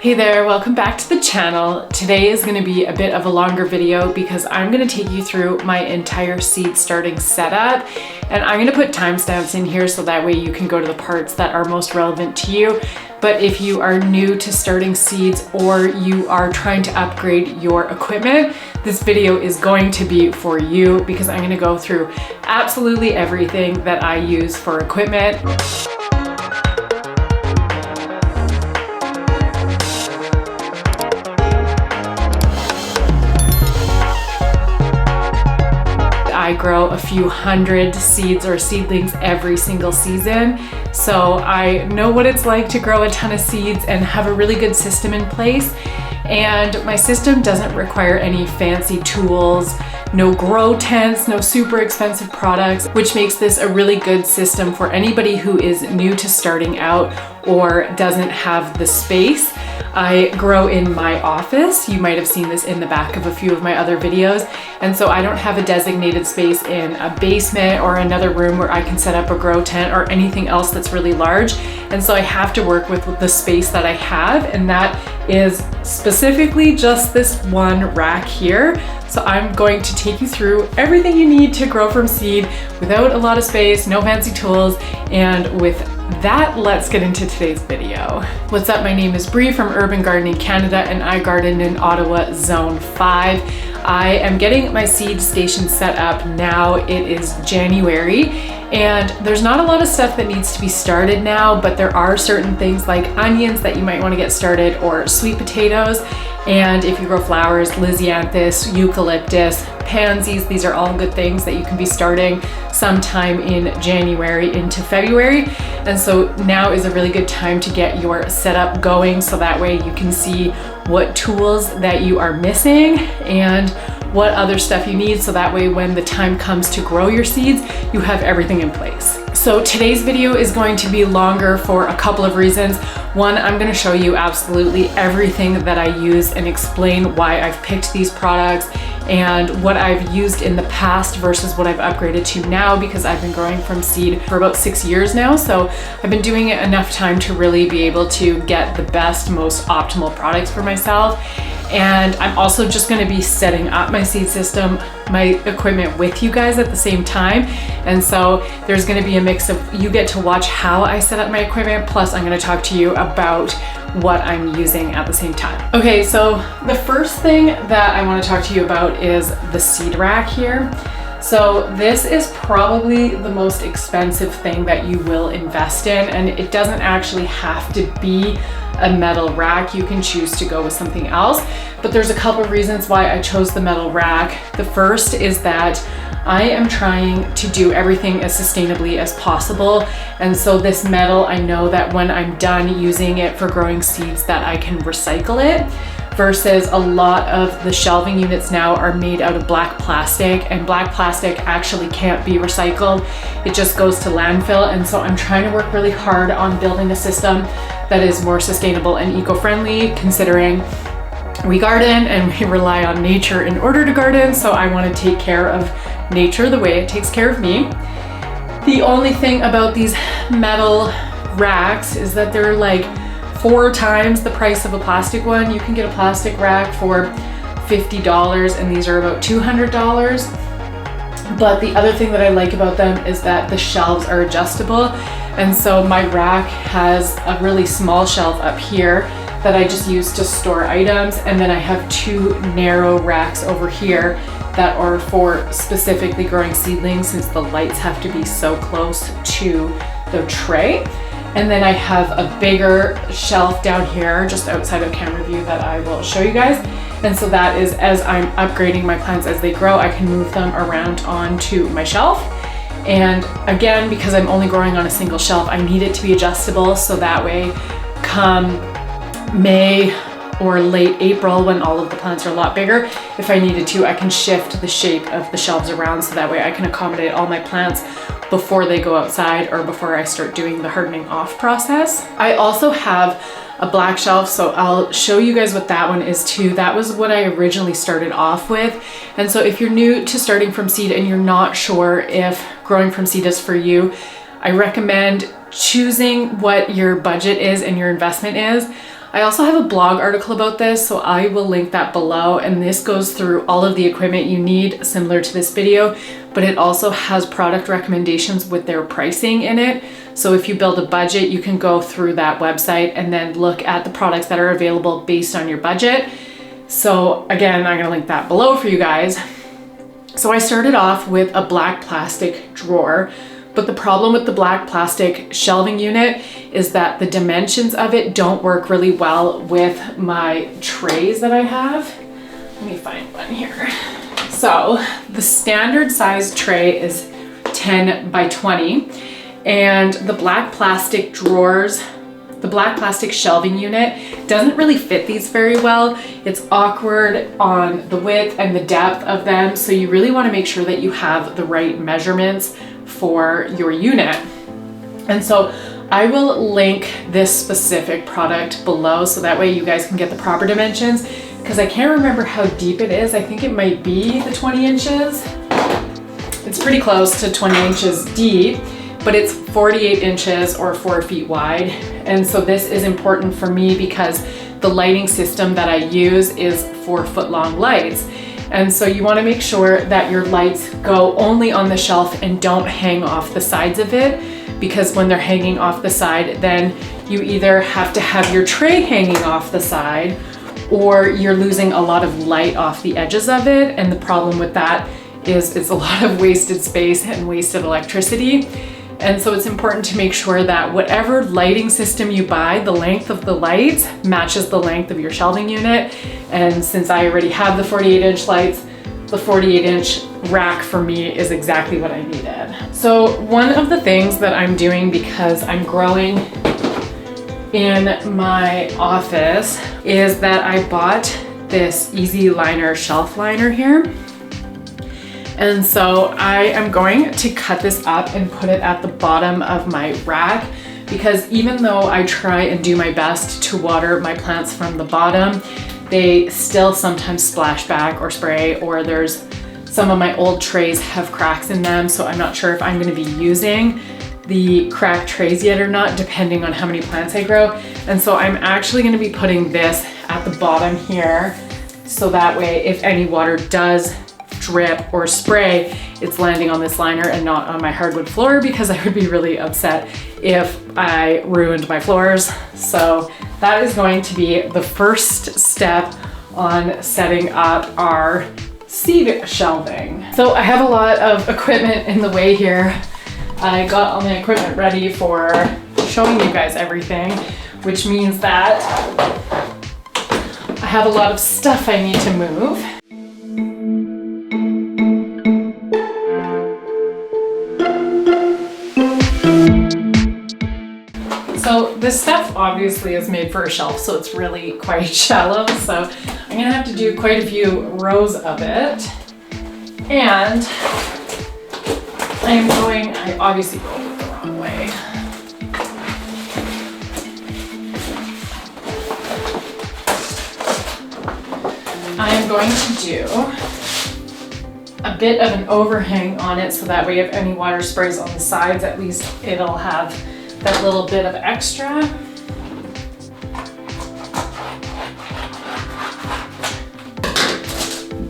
Hey there, welcome back to the channel. Today is going to be a bit of a longer video because I'm going to take you through my entire seed starting setup, and I'm going to put timestamps in here so that way you can go to the parts that are most relevant to you. But if you are new to starting seeds or you are trying to upgrade your equipment, this video is going to be for you because I'm going to go through absolutely everything that I use for equipment. I grow a few hundred seeds or seedlings every single season. So I know what it's like to grow a ton of seeds and have a really good system in place. And my system doesn't require any fancy tools, no grow tents, no super expensive products, which makes this a really good system for anybody who is new to starting out or doesn't have the space. I grow in my office. You might have seen this in the back of a few of my other videos. And so I don't have a designated space in a basement or another room where I can set up a grow tent or anything else that's really large. And so I have to work with the space that I have, and that is specifically just this one rack here. So I'm going to take you through everything you need to grow from seed without a lot of space, no fancy tools, and with that, let's get into today's video. What's up? My name is Bree from Urban Gardening Canada, and I garden in Ottawa Zone 5. I am getting my seed station set up now. It is January, and there's not a lot of stuff that needs to be started now, but there are certain things like onions that you might want to get started, or sweet potatoes. And if you grow flowers, lisianthus, eucalyptus, pansies, these are all good things that you can be starting sometime in January into February. And so now is a really good time to get your setup going, so that way you can see what tools that you are missing and what other stuff you need, so that way when the time comes to grow your seeds, you have everything in place. So today's video is going to be longer for a couple of reasons. One, I'm going to show you absolutely everything that I use and explain why I've picked these products and what I've used in the past versus what I've upgraded to now, because I've been growing from seed for about 6 years now. So I've been doing it enough time to really be able to get the best, most optimal products for myself. And I'm also just going to be setting up my seed system, my equipment with you guys at the same time. And so there's going to be a mix of, you get to watch how I set up my equipment, plus I'm going to talk to you about what I'm using at the same time. Okay, so the first thing that I want to talk to you about is the seed rack here. So this is probably the most expensive thing that you will invest in, and it doesn't actually have to be a metal rack. You can choose to go with something else, but there's a couple of reasons why I chose the metal rack. The first is that I am trying to do everything as sustainably as possible, and so this metal, I know that when I'm done using it for growing seeds that I can recycle it, versus a lot of the shelving units now are made out of black plastic, and black plastic actually can't be recycled. It just goes to landfill. And so I'm trying to work really hard on building a system that is more sustainable and eco-friendly, considering we garden and we rely on nature in order to garden. So I want to take care of nature the way it takes care of me. The only thing about these metal racks is that they're like 4 times the price of a plastic one. You can get a plastic rack for $50, and these are about $200. But the other thing that I like about them is that the shelves are adjustable. And so my rack has a really small shelf up here that I just use to store items. And then I have 2 narrow racks over here that are for specifically growing seedlings, since the lights have to be so close to the tray. And then I have a bigger shelf down here just outside of camera view that I will show you guys. And so that is, as I'm upgrading my plants as they grow, I can move them around onto my shelf. And again, because I'm only growing on a single shelf, I need it to be adjustable, so that way come May or late April, when all of the plants are a lot bigger, if I needed to, I can shift the shape of the shelves around, so that way I can accommodate all my plants before they go outside or before I start doing the hardening off process. I also have a black shelf, so I'll show you guys what that one is too. That was what I originally started off with. And so if you're new to starting from seed and you're not sure if growing from seed is for you, I recommend choosing what your budget is and your investment is. I also have a blog article about this, so I will link that below, and this goes through all of the equipment you need similar to this video, but it also has product recommendations with their pricing in it. So if you build a budget, you can go through that website and then look at the products that are available based on your budget. So again, I'm gonna link that below for you guys. So I started off with a black plastic drawer, but the problem with the black plastic shelving unit is that the dimensions of it don't work really well with my trays that I have. Let me find one here. So the standard size tray is 10 by 20, and the black plastic drawers, the black plastic shelving unit doesn't really fit these very well. It's awkward on the width and the depth of them, so you really want to make sure that you have the right measurements for your unit. And so I will link this specific product below so that way you guys can get the proper dimensions, because I can't remember how deep it is. I think it might be the 20 inches. It's pretty close to 20 inches deep, but it's 48 inches or 4 feet wide. And so this is important for me because the lighting system that I use is 4-foot long lights. And so you want to make sure that your lights go only on the shelf and don't hang off the sides of it, because when they're hanging off the side, then you either have to have your tray hanging off the side or you're losing a lot of light off the edges of it. And the problem with that is it's a lot of wasted space and wasted electricity. And so it's important to make sure that whatever lighting system you buy, the length of the lights matches the length of your shelving unit. And since I already have the 48-inch lights, the 48-inch rack for me is exactly what I needed. So one of the things that I'm doing, because I'm growing in my office, is that I bought this Easy Liner shelf liner here. And so I am going to cut this up and put it at the bottom of my rack, because even though I try and do my best to water my plants from the bottom, they still sometimes splash back or spray, or there's some of my old trays have cracks in them. So I'm not sure if I'm going to be using the cracked trays yet or not, depending on how many plants I grow. And so I'm actually going to be putting this at the bottom here, so that way if any water does drip or spray, it's landing on this liner and not on my hardwood floor, because I would be really upset if I ruined my floors. So that is going to be the first step on setting up our seed shelving. So I have a lot of equipment in the way here. I got all my equipment ready for showing you guys everything, which means that I have a lot of stuff I need to move. So this stuff obviously is made for a shelf, so it's really quite shallow. So I'm gonna have to do quite a few rows of it. And I obviously rolled it the wrong way. I am going to do a bit of an overhang on it, so that way if any water sprays on the sides, at least it'll have that little bit of extra.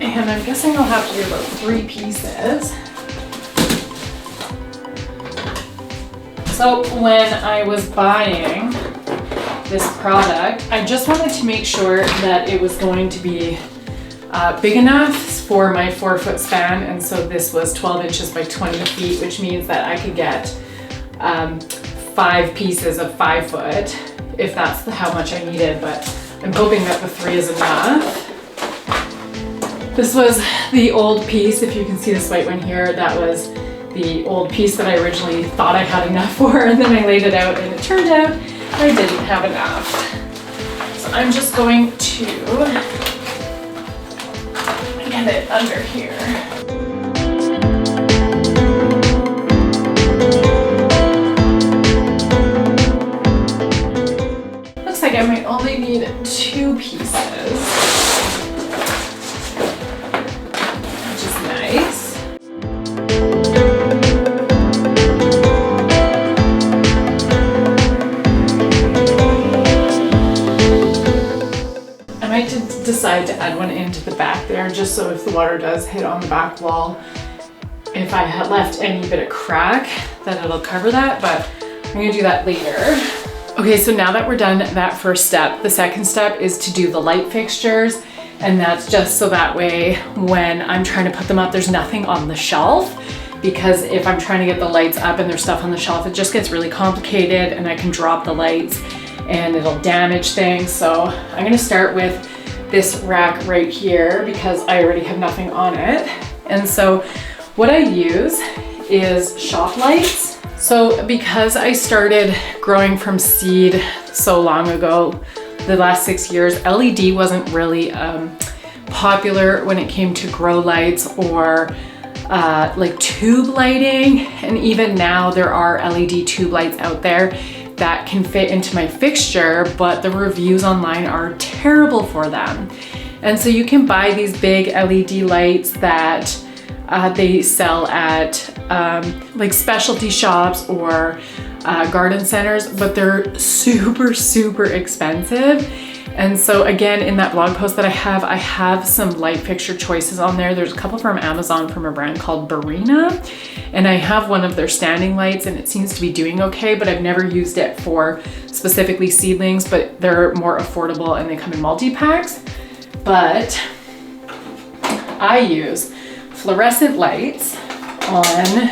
And I'm guessing I'll have to do about 3 pieces. So when I was buying this product, I just wanted to make sure that it was going to be big enough for my 4-foot span. And so this was 12 inches by 20 feet, which means that I could get 5 pieces of 5 foot, if that's how much I needed, but I'm hoping that the 3 is enough. This was the old piece. If you can see this white one here, that was the old piece that I originally thought I had enough for, and then I laid it out and it turned out I didn't have enough. So I'm just going to get it under here. Looks like I might only need 2 pieces, which is nice. might decide to add one into the back there, just so if the water does hit on the back wall, if I had left any bit of crack, that it'll cover that, but I'm gonna do that later. Okay, so now that we're done that first step, the second step is to do the light fixtures. And that's just so that way when I'm trying to put them up, there's nothing on the shelf, because if I'm trying to get the lights up and there's stuff on the shelf, it just gets really complicated and I can drop the lights and it'll damage things. So I'm gonna start with this rack right here because I already have nothing on it. And so what I use is shop lights. So because I started growing from seed so long ago, the last 6 years, LED wasn't really popular when it came to grow lights or like tube lighting. And even now there are LED tube lights out there that can fit into my fixture, but the reviews online are terrible for them. And so you can buy these big LED lights that they sell at like specialty shops or garden centers, but they're super, super expensive. And so again, in that blog post that I have some light fixture choices on there. There's a couple from Amazon from a brand called Barina, and I have one of their standing lights and it seems to be doing okay, but I've never used it for specifically seedlings, but they're more affordable and they come in multi-packs. But I use fluorescent lights on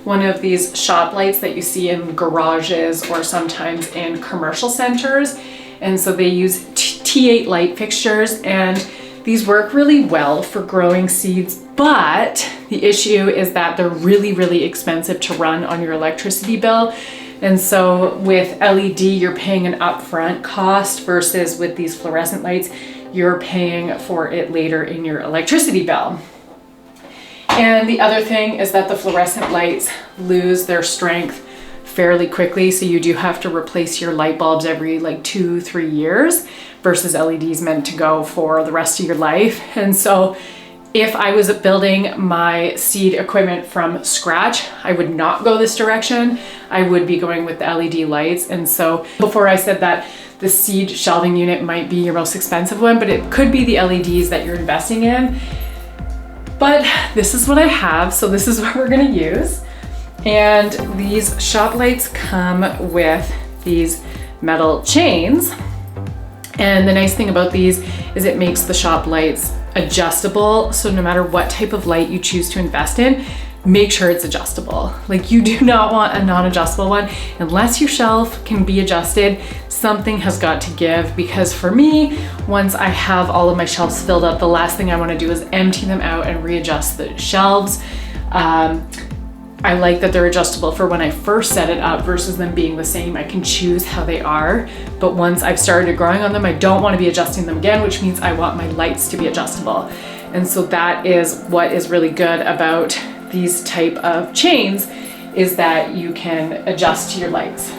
one of these shop lights that you see in garages or sometimes in commercial centers. And so they use T8 light fixtures, and these work really well for growing seeds, but the issue is that they're really, really expensive to run on your electricity bill. And so with LED, you're paying an upfront cost versus with these fluorescent lights, you're paying for it later in your electricity bill. And the other thing is that the fluorescent lights lose their strength fairly quickly. So you do have to replace your light bulbs every like 2-3 years versus LEDs meant to go for the rest of your life. And so if I was building my seed equipment from scratch, I would not go this direction. I would be going with the LED lights. And so before I said that the seed shelving unit might be your most expensive one, but it could be the LEDs that you're investing in. But this is what I have, so this is what we're gonna use. And these shop lights come with these metal chains. And the nice thing about these is it makes the shop lights adjustable. So no matter what type of light you choose to invest in, make sure it's adjustable. Like, you do not want a non-adjustable one. Unless your shelf can be adjusted, something has got to give, because for me, once I have all of my shelves filled up, the last thing I want to do is empty them out and readjust the shelves. I like that they're adjustable for when I first set it up versus them being the same. I can choose how they are, but once I've started growing on them, I don't want to be adjusting them again, which means I want my lights to be adjustable. And so that is what is really good about these type of chains, is that you can adjust your lights.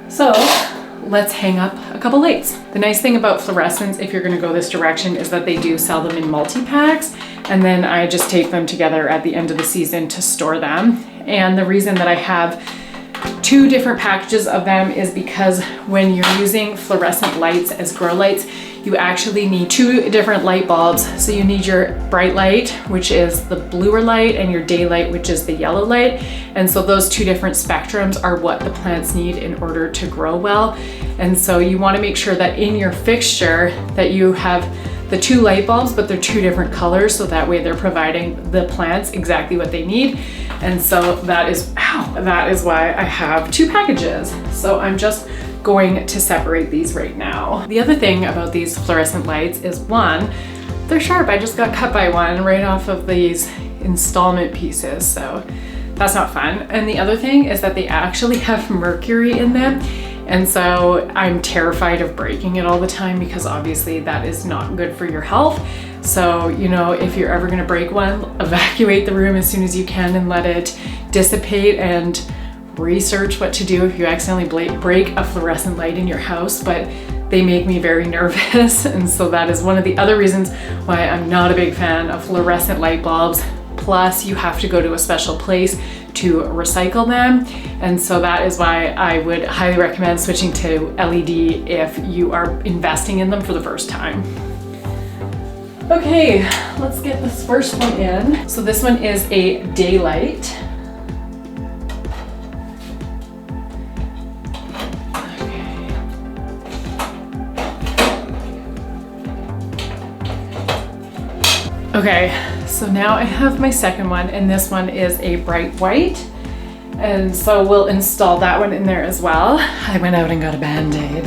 So let's hang up a couple lights. The nice thing about fluorescents, if you're gonna go this direction, is that they do sell them in multi-packs, and then I just take them together at the end of the season to store them. And the reason that I have 2 different packages of them is because when you're using fluorescent lights as grow lights, you actually need 2 different light bulbs. So you need your bright light, which is the bluer light, and your daylight, which is the yellow light. And so those 2 different spectrums are what the plants need in order to grow well. And so you want to make sure that in your fixture that you have the 2 light bulbs, but they're 2 different colors, so that way they're providing the plants exactly what they need. And so that is why I have 2 packages. So I'm just going to separate these right now. The other thing about these fluorescent lights is, one, they're sharp. I just got cut by one right off of these installment pieces, so that's not fun. And the other thing is that they actually have mercury in them. And so I'm terrified of breaking it all the time, because obviously that is not good for your health. So, you know, if you're ever gonna break one, evacuate the room as soon as you can and let it dissipate, and research what to do if you accidentally break a fluorescent light in your house. But they make me very nervous. And so that is one of the other reasons why I'm not a big fan of fluorescent light bulbs. plus you have to go to a special place to recycle them. And so that is why I would highly recommend switching to LED if you are investing in them for the first time. Okay, let's get this first one in. So this one is a daylight. Okay, so now I have my second one, and this one is a bright white. And so we'll install that one in there as well. I went out and got a Band-Aid.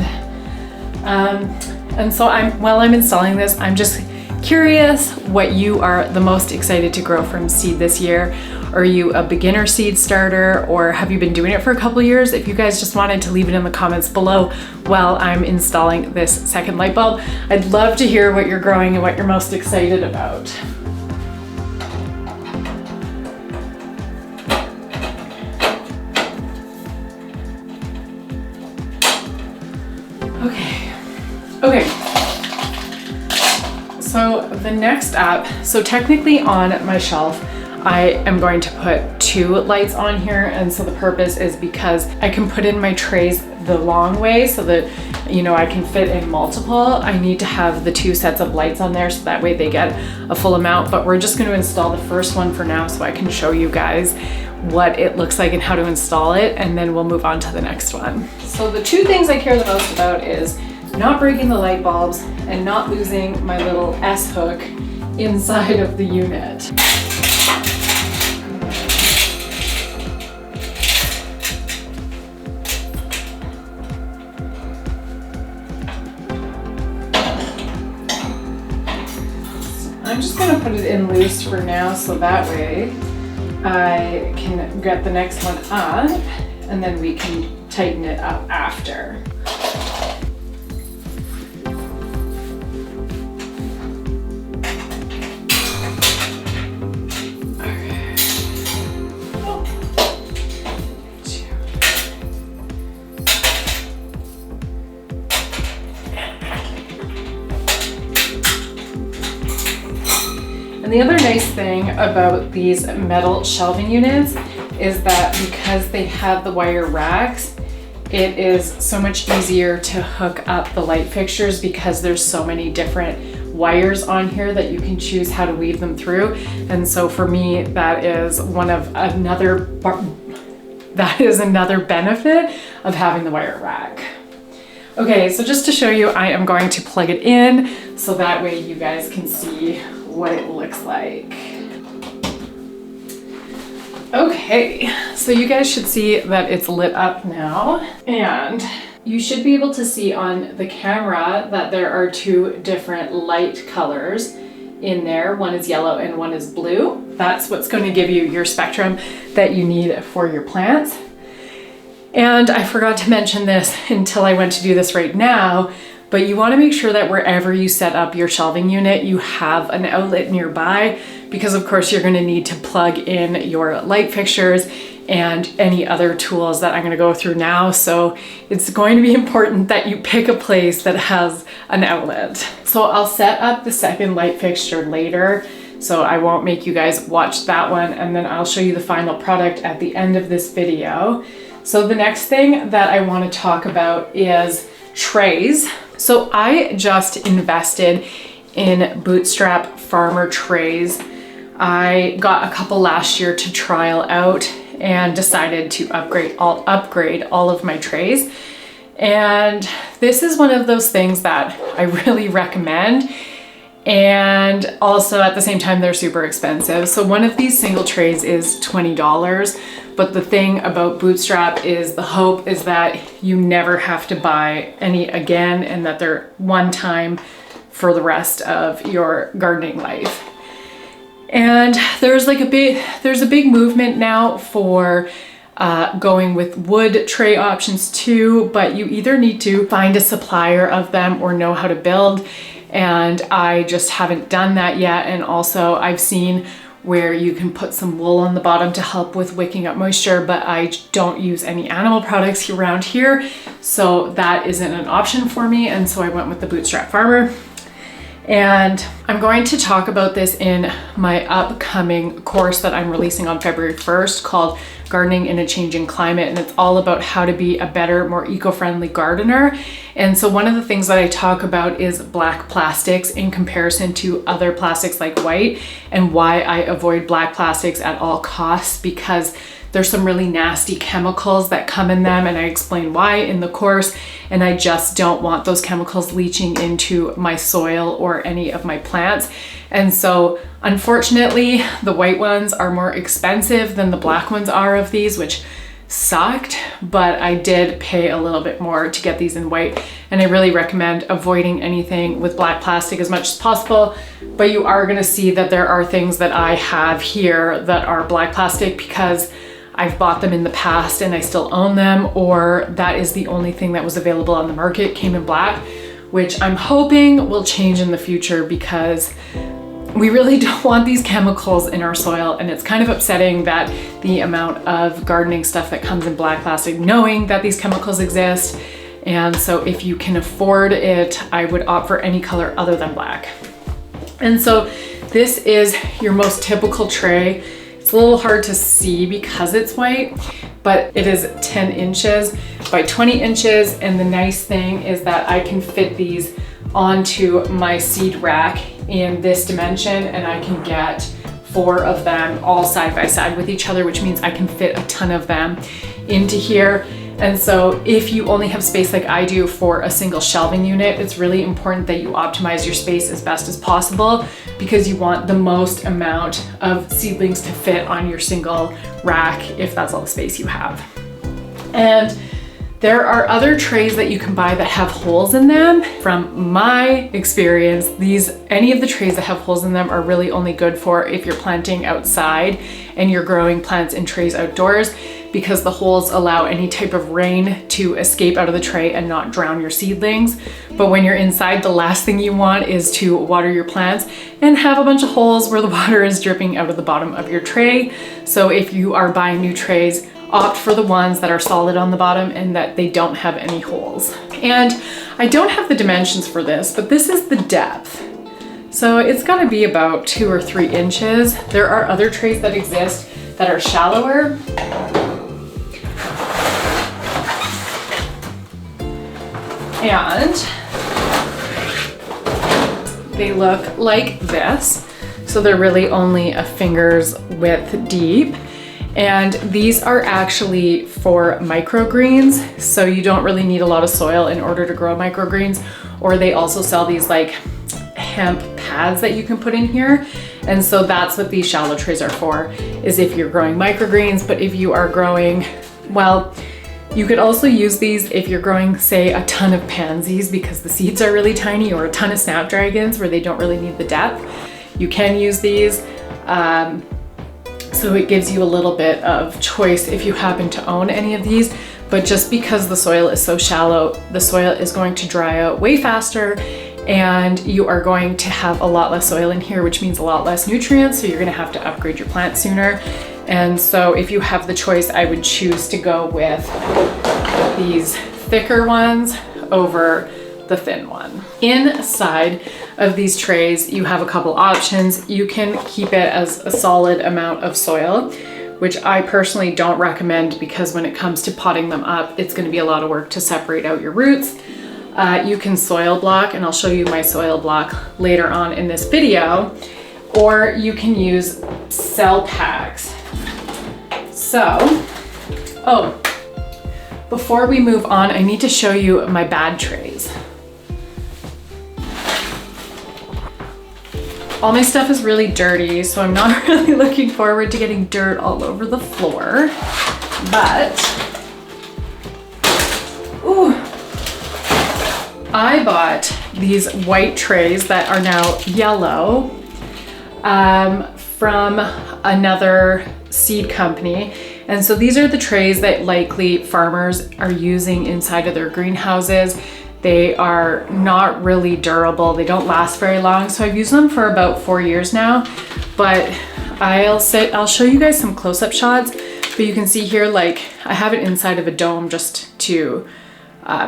And so while I'm installing this, I'm just curious what you are the most excited to grow from seed this year. Are you a beginner seed starter, or have you been doing it for a couple years? If you guys just wanted to leave it in the comments below while I'm installing this second light bulb, I'd love to hear what you're growing and what you're most excited about. Okay, so the next up, so technically on my shelf, I am going to put 2 lights on here, and so the purpose is because I can put in my trays the long way so that, you know, I can fit in multiple. I need to have the 2 sets of lights on there so that way they get a full amount, but we're just going to install the first one for now so I can show you guys what it looks like and how to install it, and then we'll move on to the next one. So the 2 things I care the most about is not breaking the light bulbs and not losing my little S-hook inside of the unit. I'm just gonna put it in loose for now so that way I can get the next one up and then we can tighten it up after. And the other nice thing about these metal shelving units is that because they have the wire racks, it is so much easier to hook up the light fixtures because there's so many different wires on here that you can choose how to weave them through. And so for me, that is another benefit of having the wire rack. Okay, so just to show you, I am going to plug it in so that way you guys can see what it looks like. Okay, so you guys should see that it's lit up now, and you should be able to see on the camera that there are 2 different light colors in there. One is yellow and one is blue. That's what's going to give you your spectrum that you need for your plants. And I forgot to mention this until I went to do this right now, but you want to make sure that wherever you set up your shelving unit, you have an outlet nearby, because of course you're going to need to plug in your light fixtures and any other tools that I'm going to go through now. So it's going to be important that you pick a place that has an outlet. So I'll set up the second light fixture later, so I won't make you guys watch that one, and then I'll show you the final product at the end of this video. So the next thing that I want to talk about is trays. So I just invested in Bootstrap Farmer trays. I got a couple last year to trial out and decided to upgrade all of my trays. And this is one of those things that I really recommend. And also at the same time, they're super expensive. So one of these single trays is $20. But the thing about Bootstrap is the hope is that you never have to buy any again, and that they're one time for the rest of your gardening life. And there's a big movement now for going with wood tray options too, but you either need to find a supplier of them or know how to build. And I just haven't done that yet. And also I've seen where you can put some wool on the bottom to help with wicking up moisture, but I don't use any animal products around here, so that isn't an option for me, and so I went with the Bootstrap Farmer. And I'm going to talk about this in my upcoming course that I'm releasing on February 1st called Gardening in a Changing Climate. And it's all about how to be a better, more eco-friendly gardener. And so one of the things that I talk about is black plastics in comparison to other plastics like white, and why I avoid black plastics at all costs, because there's some really nasty chemicals that come in them, and I explain why in the course, and I just don't want those chemicals leaching into my soil or any of my plants. And so unfortunately, the white ones are more expensive than the black ones are of these, which sucked, but I did pay a little bit more to get these in white, and I really recommend avoiding anything with black plastic as much as possible. But you are gonna see that there are things that I have here that are black plastic because I've bought them in the past and I still own them, or that is the only thing that was available on the market came in black, which I'm hoping will change in the future because we really don't want these chemicals in our soil. And it's kind of upsetting that the amount of gardening stuff that comes in black plastic, knowing that these chemicals exist. And so if you can afford it, I would opt for any color other than black. And so this is your most typical tray. It's a little hard to see because it's white, but it is 10 inches by 20 inches. And the nice thing is that I can fit these onto my seed rack in this dimension, and I can get 4 of them all side by side with each other, which means I can fit a ton of them into here. And so if you only have space like I do for a single shelving unit, it's really important that you optimize your space as best as possible, because you want the most amount of seedlings to fit on your single rack if that's all the space you have. And there are other trays that you can buy that have holes in them. From my experience, any of the trays that have holes in them are really only good for if you're planting outside and you're growing plants in trays outdoors, because the holes allow any type of rain to escape out of the tray and not drown your seedlings. But when you're inside, the last thing you want is to water your plants and have a bunch of holes where the water is dripping out of the bottom of your tray. So if you are buying new trays, opt for the ones that are solid on the bottom and that they don't have any holes. And I don't have the dimensions for this, but this is the depth. So it's gonna be about 2 or 3 inches. There are other trays that exist that are shallower. And they look like this. So they're really only a finger's width deep. And these are actually for microgreens, so you don't really need a lot of soil in order to grow microgreens. Or they also sell these like hemp pads that you can put in here. And so that's what these shallow trays are for, is if you're growing microgreens. But if you are growing, well, you could also use these if you're growing, say, a ton of pansies because the seeds are really tiny, or a ton of snapdragons where they don't really need the depth. You can use these. So it gives you a little bit of choice if you happen to own any of these. But just because the soil is so shallow, the soil is going to dry out way faster, and you are going to have a lot less soil in here, which means a lot less nutrients. So you're gonna have to upgrade your plant sooner. And so if you have the choice, I would choose to go with these thicker ones over the thin one. Inside of these trays, you have a couple options. You can keep it as a solid amount of soil, which I personally don't recommend, because when it comes to potting them up, it's going to be a lot of work to separate out your roots. You can soil block, and I'll show you my soil block later on in this video, or you can use cell packs. So, before we move on, I need to show you my bad trays. All my stuff is really dirty, so I'm not really looking forward to getting dirt all over the floor. But, ooh, I bought these white trays that are now yellow from another seed company. And so these are the trays that likely farmers are using inside of their greenhouses. They are not really durable. They don't last very long. So I've used them for about 4 years now, but I'll show you guys some close-up shots. But you can see here, like, I have it inside of a dome just to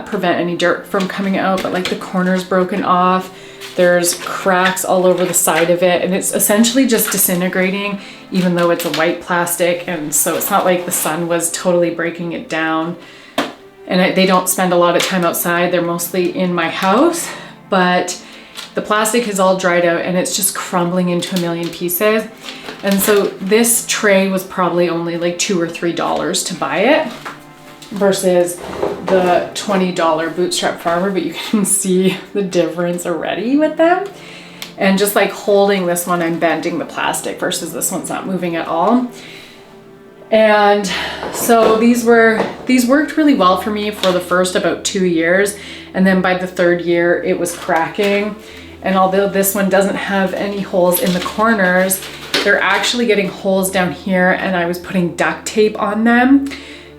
prevent any dirt from coming out, but like the corner's broken off. There's cracks all over the side of it, and it's essentially just disintegrating, even though it's a white plastic. And so it's not like the sun was totally breaking it down. And they don't spend a lot of time outside. They're mostly in my house, but the plastic is all dried out and it's just crumbling into a million pieces. And so this tray was probably only like $2 or $3 to buy it versus the $20 Bootstrap Farmer, but you can see the difference already with them. And just like holding this one, I'm bending the plastic versus this one's not moving at all. And so these worked really well for me for the first about 2 years. And then by the 3rd year, it was cracking. And although this one doesn't have any holes in the corners, they're actually getting holes down here, and I was putting duct tape on them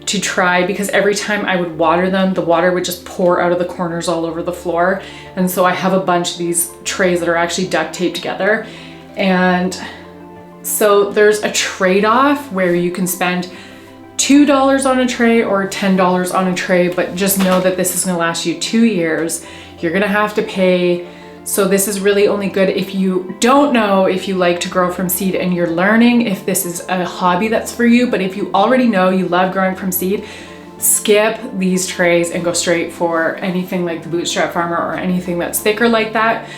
to try, because every time I would water them, the water would just pour out of the corners all over the floor. And so I have a bunch of these trays that are actually duct taped together. And so there's a trade-off where you can spend $2 on a tray or $10 on a tray, but just know that this is gonna last you 2 years. You're gonna have to pay. So this is really only good if you don't know if you like to grow from seed and you're learning if this is a hobby that's for you. But if you already know you love growing from seed, skip these trays and go straight for anything like the Bootstrap Farmer or anything that's thicker like that,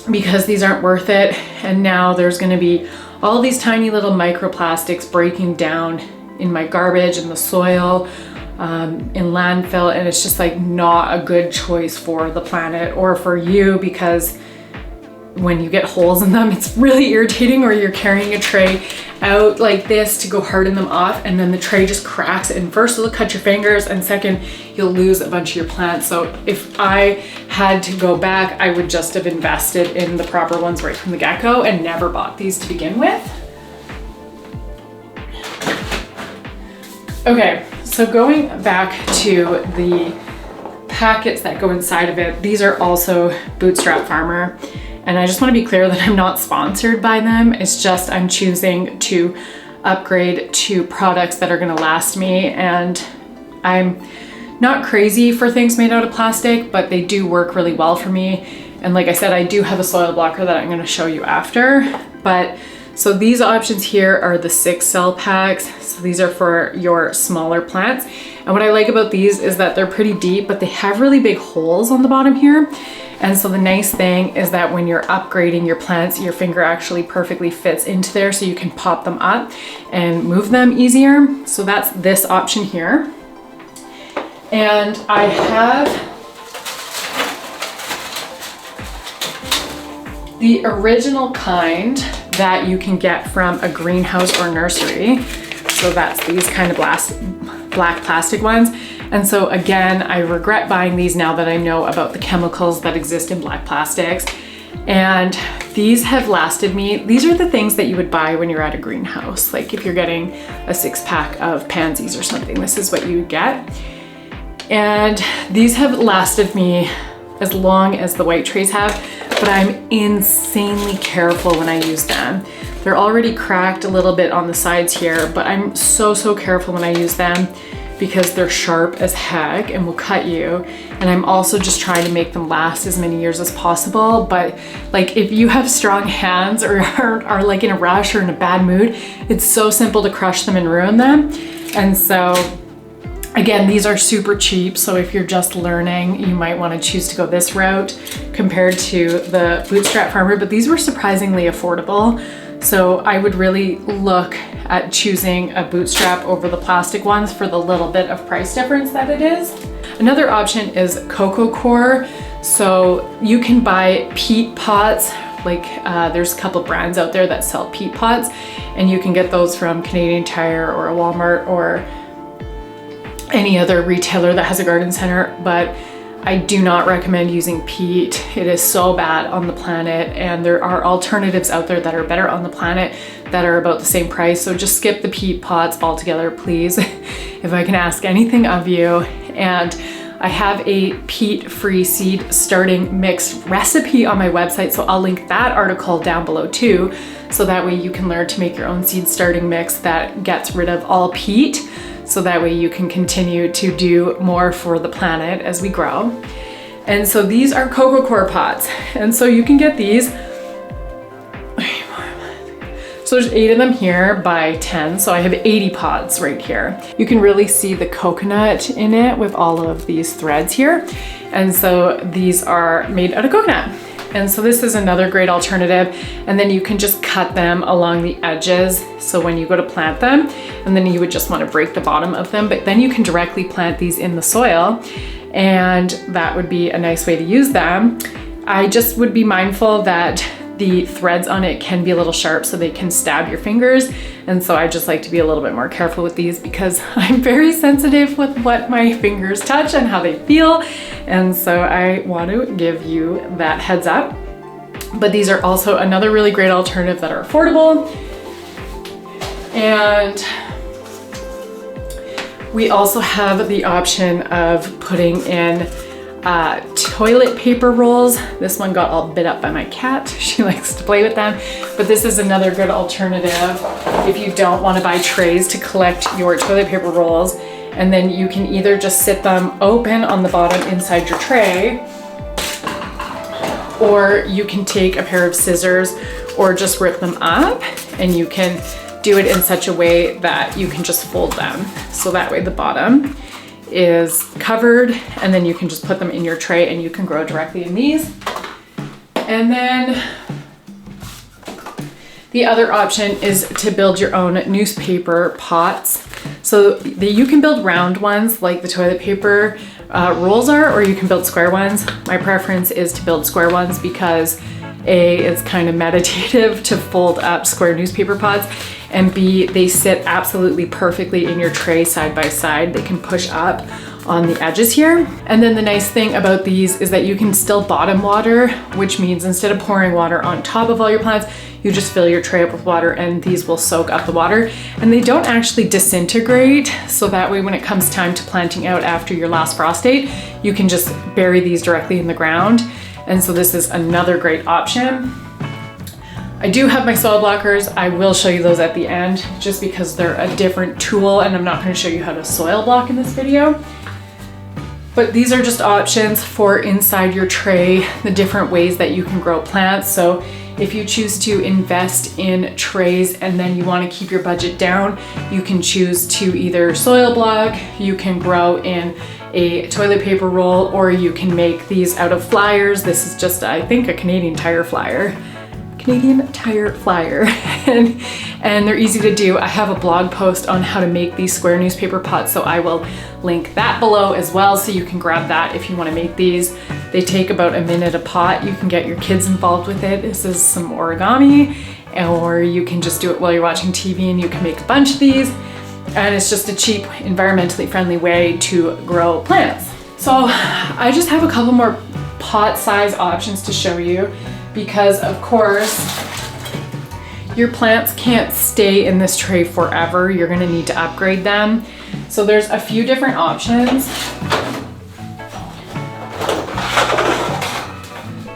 because these aren't worth it. And now there's gonna be all these tiny little microplastics breaking down in my garbage, in the soil, in landfill, and it's just like not a good choice for the planet or for you, because when you get holes in them, it's really irritating. Or you're carrying a tray out like this to go harden them off, and then the tray just cracks, and first it'll cut your fingers, and second you'll lose a bunch of your plants. So if I had to go back, I would just have invested in the proper ones right from the get-go and never bought these to begin with. Okay, so going back to the packets that go inside of it, these are also Bootstrap Farmer. And I just want to be clear that I'm not sponsored by them. It's just I'm choosing to upgrade to products that are going to last me. And I'm not crazy for things made out of plastic, but they do work really well for me. And like I said, I do have a soil blocker that I'm going to show you after. But so these options here are the 6 cell packs. So these are for your smaller plants. And what I like about these is that they're pretty deep, but they have really big holes on the bottom here. And so the nice thing is that when you're upgrading your plants, your finger actually perfectly fits into there, so you can pop them up and move them easier. So that's this option here. And I have the original kind that you can get from a greenhouse or nursery. So that's these kind of black plastic ones. And so again, I regret buying these now that I know about the chemicals that exist in black plastics. And these have lasted me. These are the things that you would buy when you're at a greenhouse. Like if you're getting a 6-pack of pansies or something, this is what you would get. And these have lasted me as long as the white trays have, but I'm insanely careful when I use them. They're already cracked a little bit on the sides here, but I'm so careful when I use them because they're sharp as heck and will cut you. And I'm also just trying to make them last as many years as possible. But like if you have strong hands or are like in a rush or in a bad mood, it's so simple to crush them and ruin them. And so again, these are super cheap. So if you're just learning, you might want to choose to go this route compared to the Bootstrap Farmer, but these were surprisingly affordable. So I would really look at choosing a Bootstrap over the plastic ones for the little bit of price difference that it is. Another option is Coco Core. So you can buy peat pots. Like there's a couple brands out there that sell peat pots, and you can get those from Canadian Tire or a Walmart or any other retailer that has a garden center. But I do not recommend using peat. It is so bad on the planet, and there are alternatives out there that are better on the planet that are about the same price. So just skip the peat pots altogether, please, if I can ask anything of you. And I have a peat-free seed starting mix recipe on my website, so I'll link that article down below too, so that way you can learn to make your own seed starting mix that gets rid of all peat. So that way you can continue to do more for the planet as we grow. And so these are coco coir pots. And so you can get these. So there's 8 of them here by 10. So I have 80 pods right here. You can really see the coconut in it with all of these threads here. And so these are made out of coconut. And so this is another great alternative. And then you can just cut them along the edges. So when you go to plant them, and then you would just want to break the bottom of them, but then you can directly plant these in the soil. And that would be a nice way to use them. I just would be mindful that the threads on it can be a little sharp so they can stab your fingers. And so I just like to be a little bit more careful with these because I'm very sensitive with what my fingers touch and how they feel. And so I want to give you that heads up. But these are also another really great alternative that are affordable. And we also have the option of putting in toilet paper rolls. This one got all bit up by my cat. She likes to play with them, but this is another good alternative if you don't want to buy trays to collect your toilet paper rolls. And then you can either just sit them open on the bottom inside your tray, or you can take a pair of scissors or just rip them up, and you can do it in such a way that you can just fold them. So that way the bottom is covered, and then you can just put them in your tray and you can grow directly in these. And then the other option is to build your own newspaper pots. So you can build round ones like the toilet paper rolls are, or you can build square ones. My preference is to build square ones because A, it's kind of meditative to fold up square newspaper pots, and B, they sit absolutely perfectly in your tray side by side. They can push up on the edges here. And then the nice thing about these is that you can still bottom water, which means instead of pouring water on top of all your plants, you just fill your tray up with water and these will soak up the water. And they don't actually disintegrate. So that way when it comes time to planting out after your last frost date, you can just bury these directly in the ground. And so this is another great option. I do have my soil blockers. I will show you those at the end just because they're a different tool and I'm not going to show you how to soil block in this video. But these are just options for inside your tray, the different ways that you can grow plants. So if you choose to invest in trays and then you want to keep your budget down, you can choose to either soil block, you can grow in a toilet paper roll, or you can make these out of flyers. This is just, I think, a Canadian Tire flyer. And they're easy to do. I have a blog post on how to make these square newspaper pots, so I will link that below as well, so you can grab that if you want to make these. They take about a minute a pot. You can get your kids involved with it. This is some origami, or you can just do it while you're watching TV and you can make a bunch of these. And it's just a cheap, environmentally friendly way to grow plants. So I just have a couple more pot size options to show you because of course your plants can't stay in this tray forever. You're gonna need to upgrade them. So there's a few different options.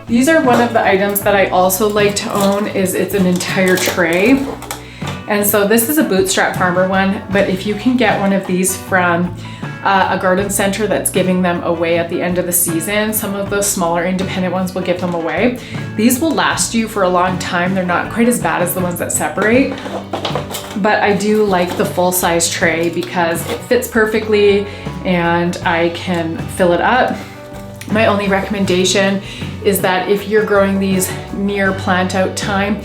These are one of the items that I also like to own. It's an entire tray. And so this is a Bootstrap Farmer one, but if you can get one of these from a garden center that's giving them away at the end of the season, some of those smaller independent ones will give them away. These will last you for a long time. They're not quite as bad as the ones that separate, but I do like the full size tray because it fits perfectly and I can fill it up. My only recommendation is that if you're growing these near plant out time,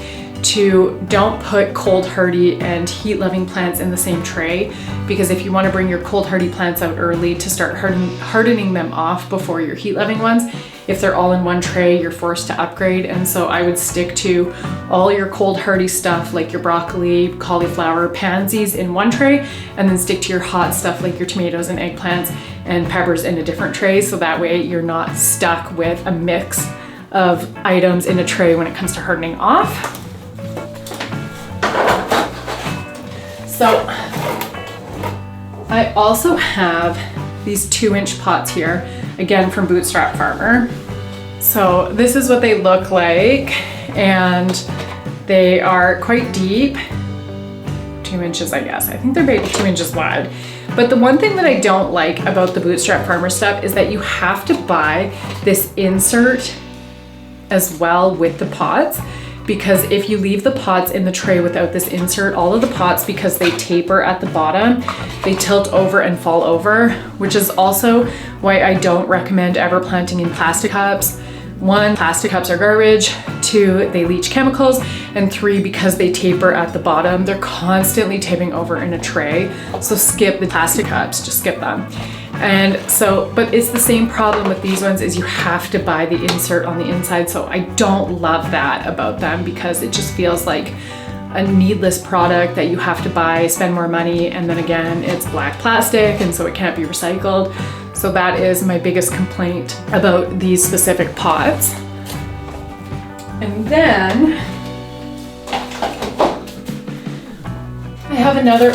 don't put cold hardy and heat loving plants in the same tray, because if you want to bring your cold hardy plants out early to start hardening them off before your heat loving ones, if they're all in one tray, you're forced to upgrade. And so I would stick to all your cold hardy stuff like your broccoli, cauliflower, pansies in one tray, and then stick to your hot stuff like your tomatoes and eggplants and peppers in a different tray. So that way you're not stuck with a mix of items in a tray when it comes to hardening off. So I also have these 2-inch pots here, again from Bootstrap Farmer. So this is what they look like, and they are quite deep, 2 inches, I guess. I think they're maybe 2 inches wide, but But the one thing that I don't like about the Bootstrap Farmer stuff is that you have to buy this insert as well with the pots, because if you leave the pots in the tray without this insert, all of the pots, because they taper at the bottom, they tilt over and fall over, which is also why I don't recommend ever planting in plastic cups. 1, plastic cups are garbage. 2, they leach chemicals. And 3, because they taper at the bottom, they're constantly tipping over in a tray. So skip the plastic cups, just skip them. And so, but it's the same problem with these ones, is you have to buy the insert on the inside. So I don't love that about them, because it just feels like a needless product that you have to buy, spend more money, and then again, it's black plastic, and so it can't be recycled. So that is my biggest complaint about these specific pots. And then I have another,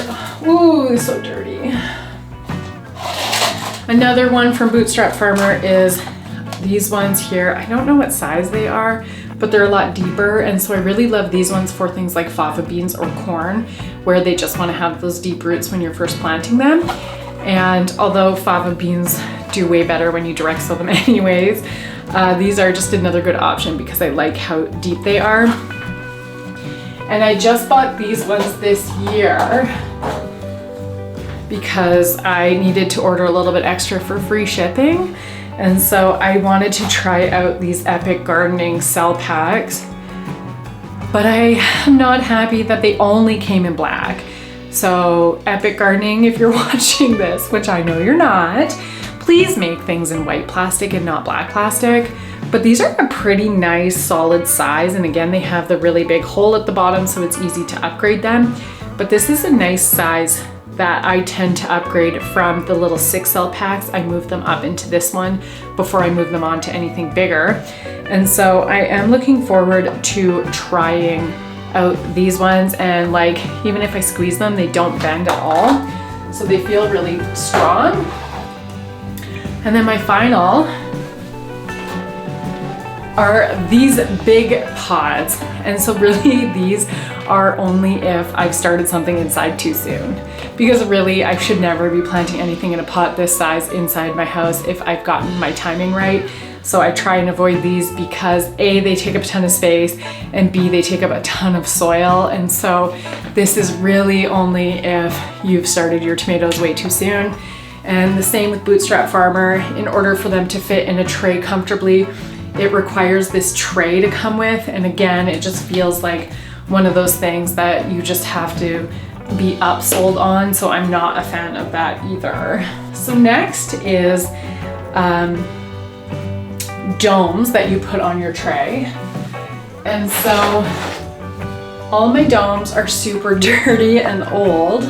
ooh, it's so dirty. Another one from Bootstrap Farmer is these ones here. I don't know what size they are, but they're a lot deeper. And so I really love these ones for things like fava beans or corn, where they just want to have those deep roots when you're first planting them. And although fava beans do way better when you direct sow them anyways, these are just another good option because I like how deep they are. And I just bought these ones this year because I needed to order a little bit extra for free shipping. And so I wanted to try out these Epic Gardening cell packs, but I am not happy that they only came in black. So Epic Gardening, if you're watching this, which I know you're not, please make things in white plastic and not black plastic. But these are a pretty nice solid size. And again, they have the really big hole at the bottom, so it's easy to upgrade them. But this is a nice size that I tend to upgrade from the little 6 cell packs. I move them up into this one before I move them on to anything bigger. And so I am looking forward to trying out these ones, and like, even if I squeeze them, they don't bend at all. So they feel really strong. And then my final are these big pods. And so really these are only if I've started something inside too soon. Because really I should never be planting anything in a pot this size inside my house if I've gotten my timing right. So I try and avoid these because A, they take up a ton of space, and B, they take up a ton of soil. And so this is really only if you've started your tomatoes way too soon. And the same with Bootstrap Farmer. In order for them to fit in a tray comfortably, it requires this tray to come with. And again, it just feels like one of those things that you just have to be upsold on. So I'm not a fan of that either. So next is domes that you put on your tray. And so all my domes are super dirty and old.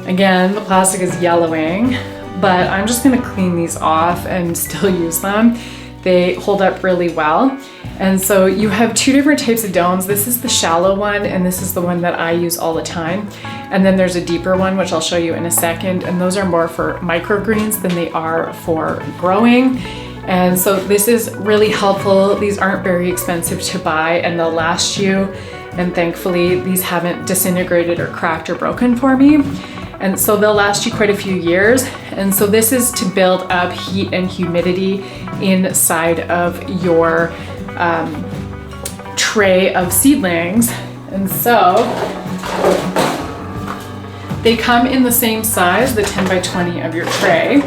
Again, the plastic is yellowing, but I'm just gonna clean these off and still use them. They hold up really well. And so you have 2 different types of domes. This is the shallow one, and this is the one that I use all the time. And then there's a deeper one, which I'll show you in a second. And those are more for microgreens than they are for growing. And so this is really helpful. These aren't very expensive to buy, and they'll last you. And thankfully, these haven't disintegrated or cracked or broken for me. And so they'll last you quite a few years. And so this is to build up heat and humidity inside of your tray of seedlings. And so they come in the same size, the 10 by 20 of your tray.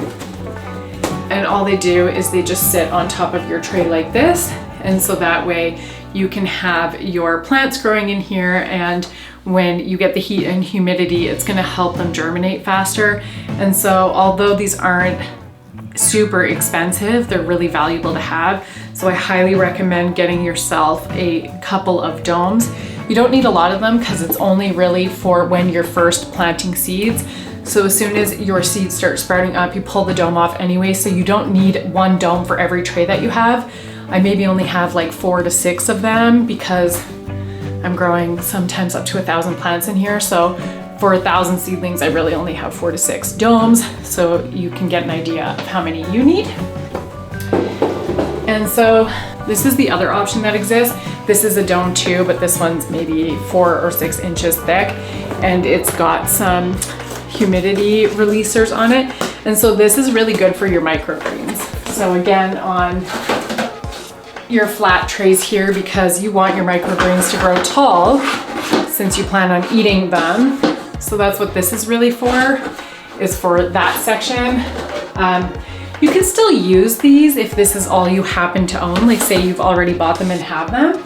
And all they do is they just sit on top of your tray like this. And so that way you can have your plants growing in here, and when you get the heat and humidity, it's gonna help them germinate faster. And so although these aren't super expensive, they're really valuable to have. So I highly recommend getting yourself a couple of domes. You don't need a lot of them because it's only really for when you're first planting seeds. So as soon as your seeds start sprouting up, you pull the dome off anyway, so you don't need one dome for every tray that you have. I maybe only have like 4 to 6 of them because I'm growing sometimes up to 1,000 plants in here. So for 1,000 seedlings, I really only have 4 to 6 domes. So you can get an idea of how many you need. And so this is the other option that exists. This is a dome too, but this one's maybe 4 or 6 inches thick, and it's got some humidity releasers on it. And so this is really good for your microgreens. So again, on your flat trays here, because you want your microgreens to grow tall since you plan on eating them. So that's what this is really for, is for that section. You can still use these if this is all you happen to own, like say you've already bought them and have them.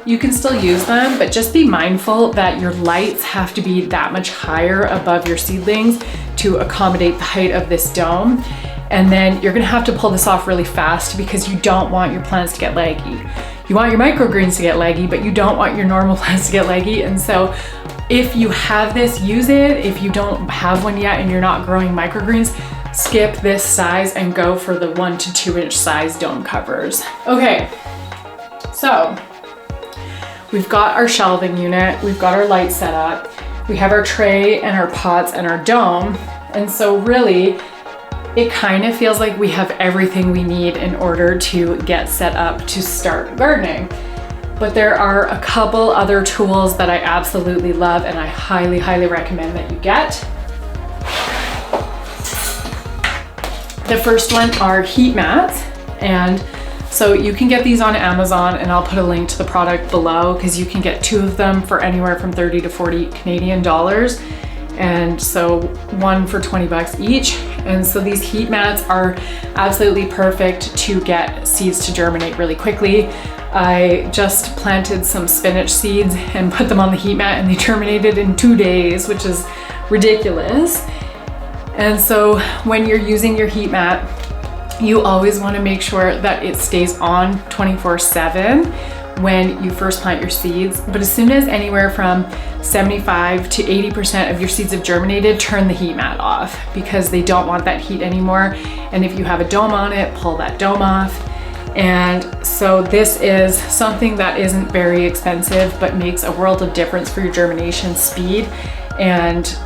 You can still use them, but just be mindful that your lights have to be that much higher above your seedlings to accommodate the height of this dome. And then you're gonna have to pull this off really fast because you don't want your plants to get leggy. You want your microgreens to get leggy, but you don't want your normal plants to get leggy. And so if you have this, use it. If you don't have one yet and you're not growing microgreens, skip this size and go for the 1 to 2 inch size dome covers. Okay, so we've got our shelving unit, we've got our light set up, we have our tray and our pots and our dome. And so really, it kind of feels like we have everything we need in order to get set up to start gardening. But there are a couple other tools that I absolutely love and I highly, highly recommend that you get. The first one are heat mats. And so you can get these on Amazon, and I'll put a link to the product below because you can get 2 of them for anywhere from 30 to 40 Canadian dollars. And so one for 20 bucks each. And so these heat mats are absolutely perfect to get seeds to germinate really quickly. I just planted some spinach seeds and put them on the heat mat and they germinated in 2 days, which is ridiculous. And so when you're using your heat mat, you always want to make sure that it stays on 24/7 when you first plant your seeds. But as soon as anywhere from 75 to 80% of your seeds have germinated, turn the heat mat off because they don't want that heat anymore. And if you have a dome on it, pull that dome off. And so this is something that isn't very expensive, but makes a world of difference for your germination speed. And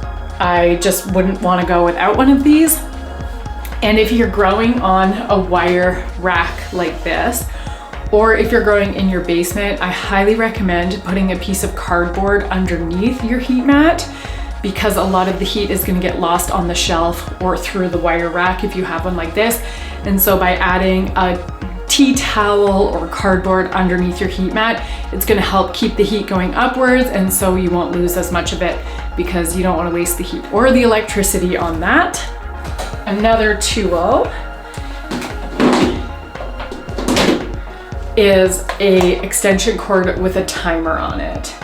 I just wouldn't want to go without one of these. And if you're growing on a wire rack like this, or if you're growing in your basement, I highly recommend putting a piece of cardboard underneath your heat mat because a lot of the heat is going to get lost on the shelf or through the wire rack if you have one like this. And so by adding a tea towel or cardboard underneath your heat mat, it's going to help keep the heat going upwards, and so you won't lose as much of it because you don't want to waste the heat or the electricity on that. Another tool is a extension cord with a timer on it.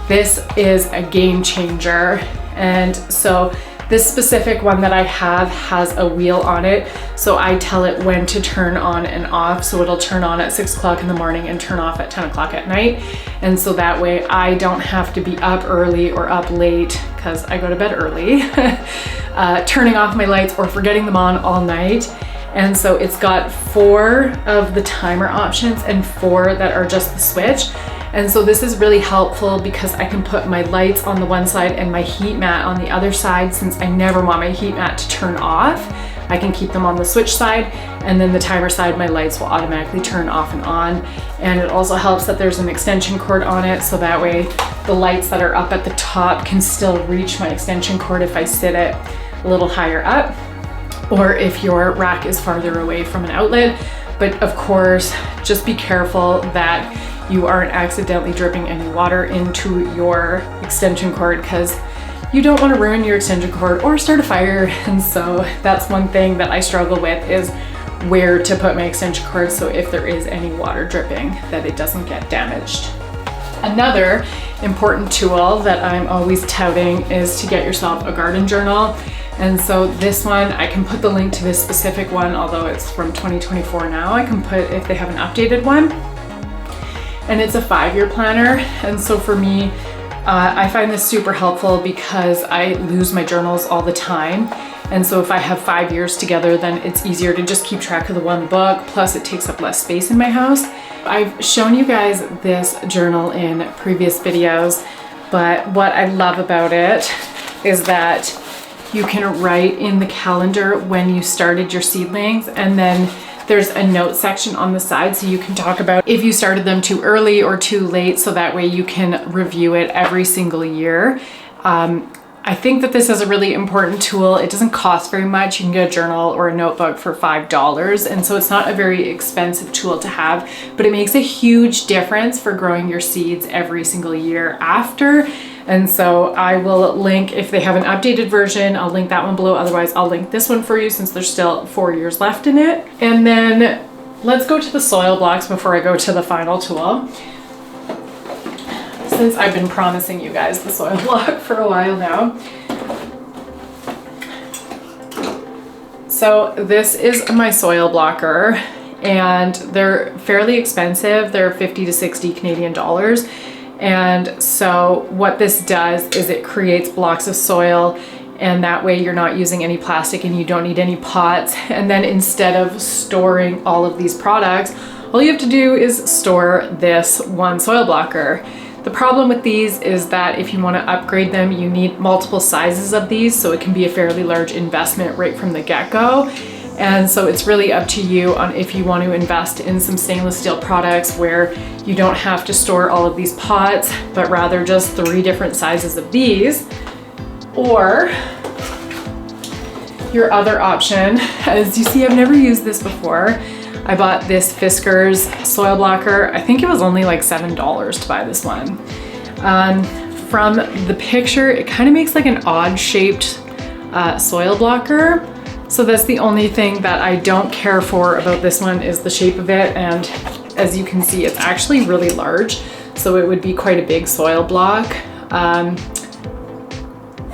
This is a game changer. And so this specific one that I have has a wheel on it. So I tell it when to turn on and off. So it'll turn on at 6 o'clock in the morning and turn off at 10 o'clock at night. And so that way I don't have to be up early or up late because I go to bed early, turning off my lights or forgetting them on all night. And so it's got 4 of the timer options and 4 that are just the switch. And so this is really helpful because I can put my lights on the one side and my heat mat on the other side. Since I never want my heat mat to turn off, I can keep them on the switch side, and then the timer side, my lights will automatically turn off and on. And it also helps that there's an extension cord on it, so that way the lights that are up at the top can still reach my extension cord if I sit it a little higher up, or if your rack is farther away from an outlet. But of course, just be careful that you aren't accidentally dripping any water into your extension cord because you don't want to ruin your extension cord or start a fire. And so that's one thing that I struggle with, is where to put my extension cord so if there is any water dripping that it doesn't get damaged. Another important tool that I'm always touting is to get yourself a garden journal. And so this one, I can put the link to this specific one, although it's from 2024 now. I can put if they have an updated one. And it's a 5-year planner. And so for me, I find this super helpful because I lose my journals all the time. And so if I have 5 years together, then it's easier to just keep track of the one book. Plus it takes up less space in my house. I've shown you guys this journal in previous videos, but what I love about it is that you can write in the calendar when you started your seedlings, and then there's a note section on the side so you can talk about if you started them too early or too late, so that way you can review it every single year. I think that this is a really important tool. It doesn't cost very much. You can get a journal or a notebook for $5. And so it's not a very expensive tool to have, but it makes a huge difference for growing your seeds every single year after. And so I will link, if they have an updated version, I'll link that one below. Otherwise, I'll link this one for you since there's still 4 years left in it. And then let's go to the soil blocks before I go to the final tool. Since I've been promising you guys the soil block for a while now. So this is my soil blocker, and they're fairly expensive. They're 50 to 60 Canadian dollars. And so what this does is it creates blocks of soil, and that way you're not using any plastic and you don't need any pots. And then instead of storing all of these products, all you have to do is store this one soil blocker. The problem with these is that if you want to upgrade them, you need multiple sizes of these, so it can be a fairly large investment right from the get-go. And so it's really up to you on if you want to invest in some stainless steel products where you don't have to store all of these pots, but rather just 3 different sizes of these. Or your other option, as you see, I've never used this before. I bought this Fisker's soil blocker. I think it was only like $7 to buy this one. From the picture, it kind of makes like an odd shaped soil blocker. So that's the only thing that I don't care for about this one is the shape of it. And as you can see, it's actually really large. So it would be quite a big soil block.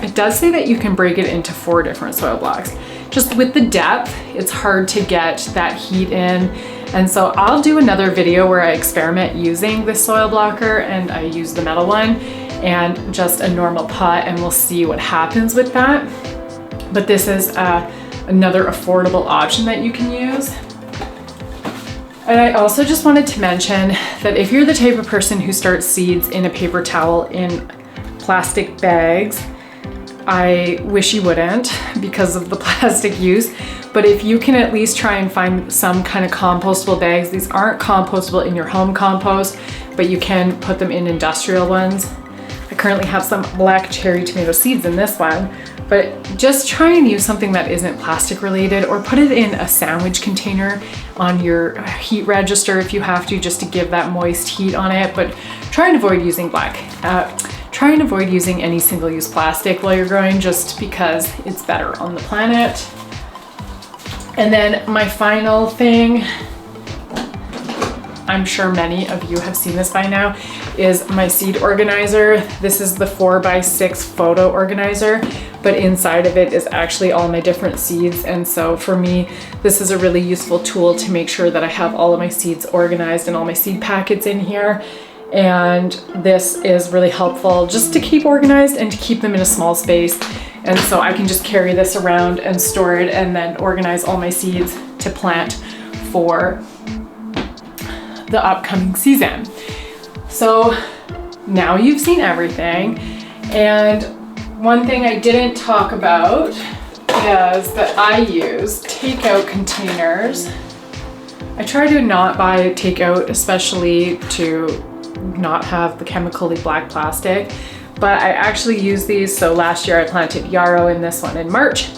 It does say that you can break it into 4 different soil blocks. Just with the depth, it's hard to get that heat in. And so I'll do another video where I experiment using this soil blocker, and I use the metal one and just a normal pot, and we'll see what happens with that. But this is another affordable option that you can use. And I also just wanted to mention that if you're the type of person who starts seeds in a paper towel in plastic bags, I wish you wouldn't because of the plastic use, but if you can at least try and find some kind of compostable bags. These aren't compostable in your home compost, but you can put them in industrial ones. I currently have some black cherry tomato seeds in this one, but just try and use something that isn't plastic related, or put it in a sandwich container on your heat register if you have to, just to give that moist heat on it. But try and avoid using Try and avoid using any single-use plastic while you're growing, just because it's better on the planet. And then my final thing, I'm sure many of you have seen this by now, is my seed organizer. This is the 4x6 photo organizer, but inside of it is actually all my different seeds. And so for me, this is a really useful tool to make sure that I have all of my seeds organized and all my seed packets in here. And this is really helpful just to keep organized and to keep them in a small space. And so I can just carry this around and store it, and then organize all my seeds to plant for the upcoming season. So now you've seen everything. And one thing I didn't talk about is that I use takeout containers. I try to not buy takeout, especially to not have the chemically black plastic, but I actually use these. So last year I planted yarrow in this one in March.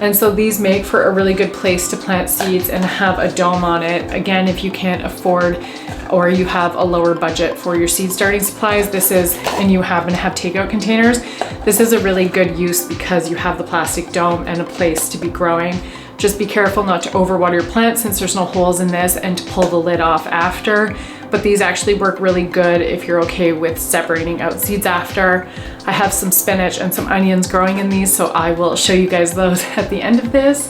And so these make for a really good place to plant seeds and have a dome on it. Again, if you can't afford or you have a lower budget for your seed starting supplies, and you happen to have takeout containers, this is a really good use because you have the plastic dome and a place to be growing. Just be careful not to overwater your plant since there's no holes in this, and to pull the lid off after. But these actually work really good if you're okay with separating out seeds after. I have some spinach and some onions growing in these, so I will show you guys those at the end of this.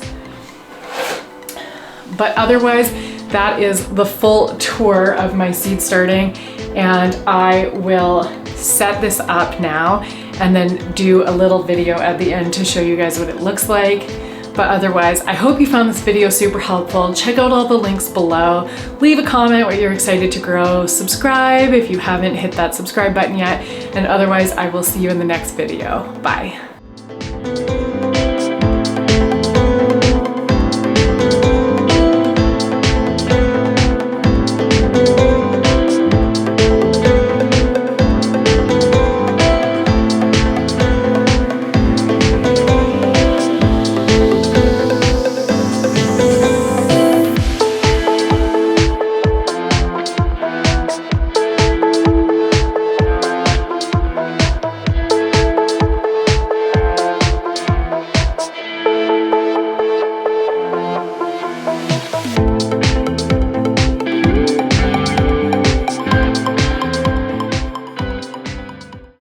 But otherwise, that is the full tour of my seed starting, and I will set this up now and then do a little video at the end to show you guys what it looks like. But otherwise, I hope you found this video super helpful. Check out all the links below. Leave a comment what you're excited to grow. Subscribe if you haven't hit that subscribe button yet. And otherwise, I will see you in the next video. Bye.